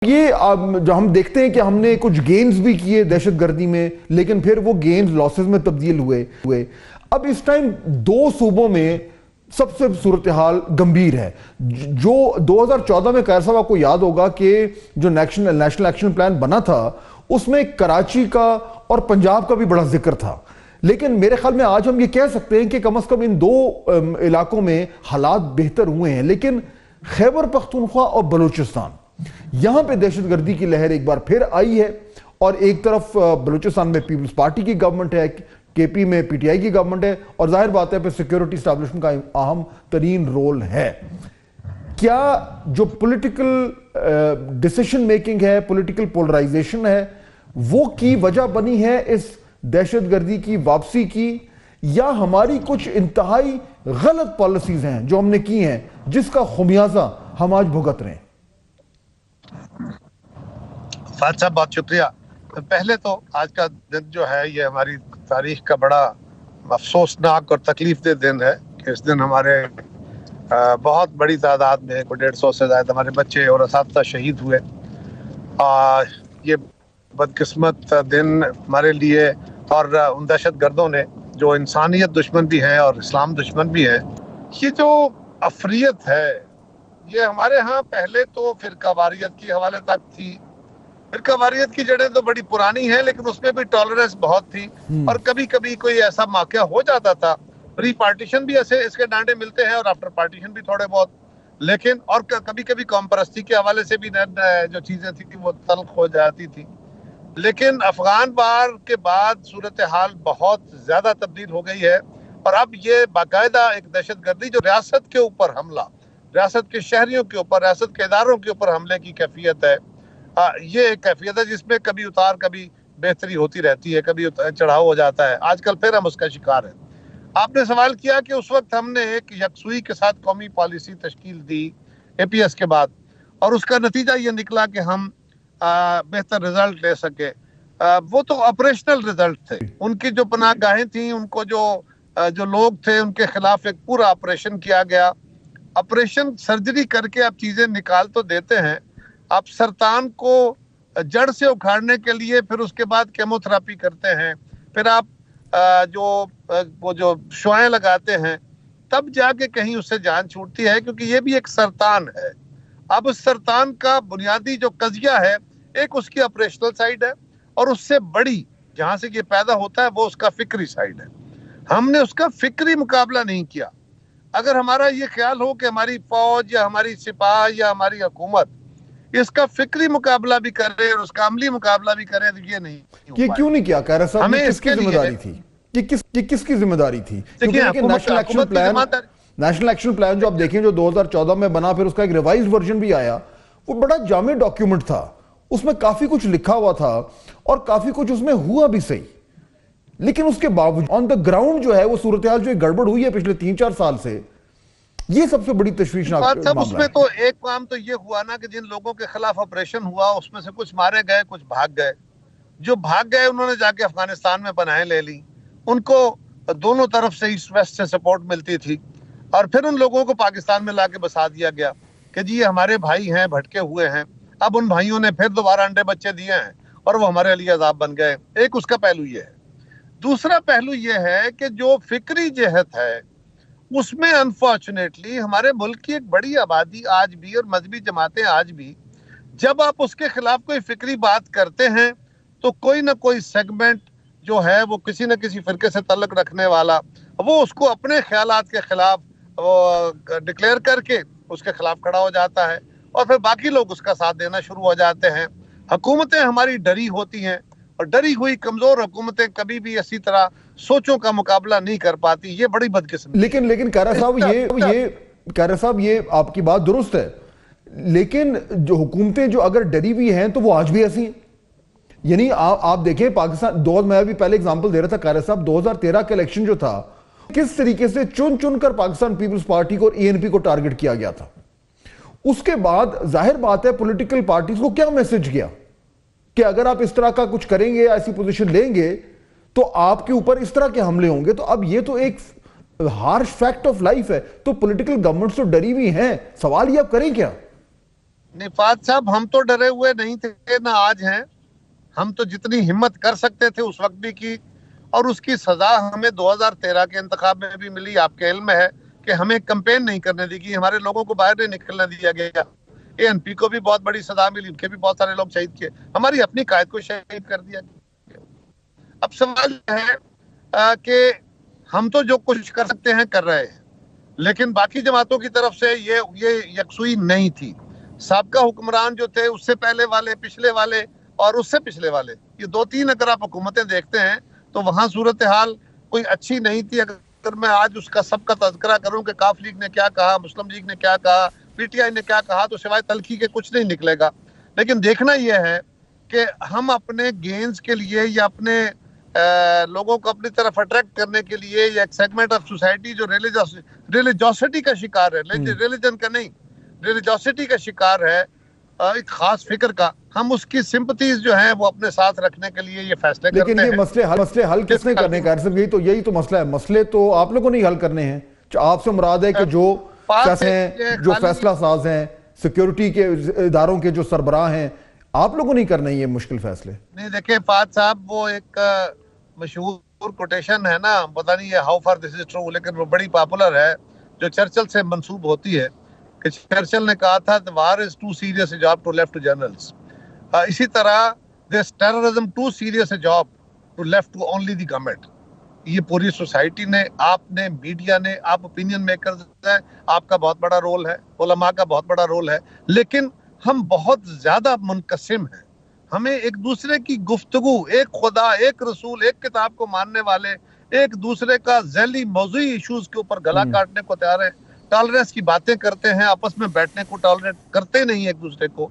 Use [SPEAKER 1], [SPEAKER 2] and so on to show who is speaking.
[SPEAKER 1] जो हम देखते हैं कि हमने कुछ गेन्स भी किए दहशतगर्दी में, लेकिन फिर वो गेन्स लॉसेस में तब्दील हुए। अब इस टाइम दो सूबों में सबसे सूरत हाल गंभीर है। जो 2014 में कैर साहब आपको याद होगा कि जो नेशनल एक्शन प्लान बना था उसमें कराची का और पंजाब का भी बड़ा जिक्र था, लेकिन मेरे ख्याल में आज हम ये कह सकते हैं कि कम से कम इन दो इलाकों में हालात बेहतर हुए हैं। लेकिन खैबर पख्तूनख्वा और बलूचिस्तान, यहां पे दहशतगर्दी की लहर एक बार फिर आई है। और एक तरफ बलूचिस्तान में पीपल्स पार्टी की गवर्नमेंट है, केपी में पीटीआई की गवर्नमेंट है, और जाहिर बात है सिक्योरिटी एस्टैब्लिशमेंट का अहम तरीन रोल है। क्या जो पॉलिटिकल डिसीजन मेकिंग है, पॉलिटिकल पोलराइजेशन है, वो की वजह बनी है इस दहशतगर्दी की वापसी की, या हमारी कुछ इंतहाई गलत पॉलिसीज हैं जो हमने की हैं जिसका खुमियाजा हम आज भुगत रहे हैं?
[SPEAKER 2] फाद साहब बहुत शुक्रिया। पहले तो आज का दिन जो है ये हमारी तारीख का बड़ा अफसोसनाक और तकलीफ दे दिन है कि इस दिन हमारे बहुत बड़ी तादाद में 150 से ज़्यादा हमारे बच्चे और असातिज़ा शहीद हुए। ये बदकिस्मत दिन हमारे लिए और उन दहशत गर्दों ने जो इंसानियत दुश्मन भी हैं और इस्लाम दुश्मन भी हैं, ये जो अफरियत है ये हमारे यहाँ पहले तो फिरकावारियत की हवाले तक थी। फिरकावारियत की जड़ें तो बड़ी पुरानी हैं, लेकिन उसमें भी टॉलरेंस बहुत थी और कभी कभी कोई ऐसा मौका हो जाता था। प्री पार्टीशन भी ऐसे इसके डांडे मिलते हैं और आफ्टर पार्टीशन भी थोड़े बहुत, लेकिन और कभी कभी कौम परस्ती के हवाले से भी जो चीजें थी कि वो तल्ख हो जाती थी। लेकिन अफगान वार के बाद सूरत हाल बहुत ज्यादा तब्दील हो गई है और अब ये बाकायदा एक दहशतगर्दी जो रियासत के ऊपर हमला, रियासत के शहरियों के ऊपर, रियासत के इदारों के ऊपर हमले की कैफियत है। ये एक कैफियत है जिसमें कभी उतार कभी बेहतरी होती रहती है, कभी चढ़ाव हो जाता है। आजकल फिर हम उसका शिकार हैं। आपने सवाल किया कि उस वक्त हमने एक यकसुई के साथ कौमी पॉलिसी तश्कील दी APS के बाद, और उसका नतीजा ये निकला कि हम बेहतर रिजल्ट ले सके। वो तो ऑपरेशनल रिजल्ट थे। उनकी जो पनाहगाहें थी, उनको जो लोग थे, उनके खिलाफ एक पूरा ऑपरेशन किया गया। ऑपरेशन सर्जरी करके आप चीजें निकाल तो देते हैं, आप सरतान को जड़ से उखाड़ने के लिए फिर उसके बाद केमोथेरेपी करते हैं, फिर आप वो जो शुआएं लगाते हैं, तब जाके कहीं उससे जान छूटती है, क्योंकि ये भी एक सरतान है। अब उस सरतान का बुनियादी जो कजिया है, एक उसकी ऑपरेशनल साइड है और उससे बड़ी जहां से ये पैदा होता है वो उसका फिक्री साइड है। हमने उसका फिक्री मुकाबला नहीं किया। अगर हमारा ये ख्याल हो कि हमारी फौज या हमारी सिपाह या हमारी हुकूमत इसका फिक्री मुकाबला भी करे और उसका अमली मुकाबला भी करे, तो ये नहीं।
[SPEAKER 1] ये क्यों नहीं किया कैर साहब? हमें किसकी जिम्मेदारी थी? किसकी जिम्मेदारी थी? क्योंकि नेशनल एक्शन प्लान जो आप देखें जो 2014 में बना, फिर उसका एक रिवाइज वर्जन भी आया, वो बड़ा जामे डॉक्यूमेंट था। उसमें काफी कुछ लिखा हुआ था और काफी कुछ उसमें हुआ भी सही, लेकिन उसके बावजूद ऑन द ग्राउंड जो है वो सूरत हाल जो गड़बड़ हुई है पिछले 3-4 साल से, ये सबसे बड़ी तशवीशनाक मामला है।
[SPEAKER 2] उसमें तो एक काम तो ये हुआ ना कि जिन लोगों के खिलाफ ऑपरेशन हुआ उसमें से कुछ मारे गए, कुछ भाग गए। जो भाग गए उन्होंने जाके अफगानिस्तान में पनाहें ले ली। उनको दोनों तरफ से ईस्ट वेस्ट से सपोर्ट मिलती थी और फिर उन लोगों को पाकिस्तान में लाके बसा दिया गया कि जी ये हमारे भाई हैं, भटके हुए हैं। अब उन भाइयों ने फिर दोबारा अंडे बच्चे दिए हैं और वो हमारे लिए अजाब बन गए। एक उसका पहलू ये है। दूसरा पहलू ये है कि जो फिक्री जहत है उसमें अनफॉर्चुनेटली हमारे मुल्क की एक बड़ी आबादी आज भी और मजहबी जमातें आज भी, जब आप उसके खिलाफ कोई फिक्री बात करते हैं तो कोई ना कोई सेगमेंट जो है वो किसी न किसी फिरके से तल्लुक रखने वाला, वो उसको अपने ख्यालात के खिलाफ डिक्लेयर करके उसके खिलाफ खड़ा हो जाता है और फिर बाकी लोग उसका साथ देना शुरू हो जाते हैं। हुकूमतें हमारी डरी होती हैं और डरी हुई कमजोर हुकूमतें कभी भी इसी तरह सोचों का मुकाबला नहीं कर पाती। ये बड़ी बदकिस्मती।
[SPEAKER 1] लेकिन कैरा साहब ये आपकी बात दुरुस्त है, लेकिन जो हुकूमतें जो अगर डरी हुई हैं तो वो आज भी ऐसी हैं। यानी आप देखें पाकिस्तान, मैं भी पहले एग्जांपल दे रहा था कैरा साहब, 2013 का इलेक्शन जो था, किस तरीके से चुन कर पाकिस्तान पीपल्स पार्टी को और ANP को टारगेट किया गया था। उसके बाद जाहिर बात है पॉलिटिकल पार्टीज को क्या मैसेज गया कि अगर आप इस तरह का कुछ करेंगे, ऐसी पोजीशन लेंगे तो आपके ऊपर इस तरह के हमले होंगे। तो अब ये तो एक हार्श फैक्ट ऑफ लाइफ है। तो पॉलिटिकल गवर्नमेंट्स तो डरी हुई हैं, सवाल ये अब करें क्या?
[SPEAKER 2] नहीं फाद साहब, हम तो डरे हुए नहीं थे ना आज हैं। हम तो जितनी हिम्मत कर सकते थे उस वक्त भी की, और उसकी सजा हमें 2013 के इंतखाब में भी मिली। आपके इल्म में है कि हमें कैंपेन नहीं करने दी गई, हमारे लोगों को बाहर नहीं निकलने दिया गया। एएनपी को भी बहुत बड़ी सजा मिली, उनके भी बहुत सारे लोग शहीद किए, हमारी अपनी कायद को शहीद कर दिया गया। अब सवाल है कि हम तो जो कुछ कर सकते हैं कर रहे हैं, लेकिन बाकी जमातों की तरफ से ये यकसुई नहीं थी। साबका हुक्मरान जो थे, उससे पहले वाले, पिछले वाले और उससे पिछले वाले, ये 2-3 अगर आप हुकूमतें देखते हैं तो वहां सूरत हाल कोई अच्छी नहीं थी। अगर मैं आज उसका सबका तज़किरा करूं कि काफ लीग ने क्या कहा, मुस्लिम लीग ने क्या कहा, पीटीआई ने क्या कहा, तो सिवाय तलखी के कुछ नहीं निकलेगा। लेकिन देखना यह है कि हम अपने गेन्स के लिए या अपने लोगों को अपनी तरफ अट्रैक्ट करने के लिए, या एक सेगमेंट ऑफ सोसाइटी जो रिलीजियोसिटी का शिकार है, रिलीजन का नहीं, रिलीजियोसिटी का शिकार है, एक खास फिक्र का, हम उसकी सिंपथीज जो है वो अपने साथ रखने के लिए ये फैसले करते हैं।
[SPEAKER 1] लेकिन ये मसले हल किसने करने का? यही तो मसला है। मसले तो आप लोगों ने ही हल करने हैं। आपसे मुराद है कि जो फैसला साज हैं, सिक्योरिटी के इदारों के जो सरबराह हैं, आप लोगों ने करना ये मुश्किल फैसले।
[SPEAKER 2] नहीं देखिए फाद साहब, वो एक मशहूर कोटेशन है ना, पता नहीं है how far this is true, लेकिन वो बड़ी पॉपुलर है, जो चर्चिल से मंसूब होती है, कि चर्चिल ने कहा था war is too serious a job to left generals. इसी तरह this terrorism too serious a job to left to only the government. ये पूरी सोसाइटी ने, आपने, मीडिया ने, आप ओपिनियन मेकर्स हैं, आपका बहुत बड़ा रोल है, उलमा का बहुत बड़ा रोल है, लेकिन हम बहुत ज्यादा मुनकसिम हैं। हमें एक दूसरे की गुफ्तगू, एक खुदा, एक रसूल, एक किताब को मानने वाले, एक दूसरे का ज़ैली मौज़ूई इश्यूज के ऊपर गला काटने को तैयार है, टॉलरेंस की बातें करते हैं, आपस में बैठने को टॉलरेट करते नहीं एक दूसरे को।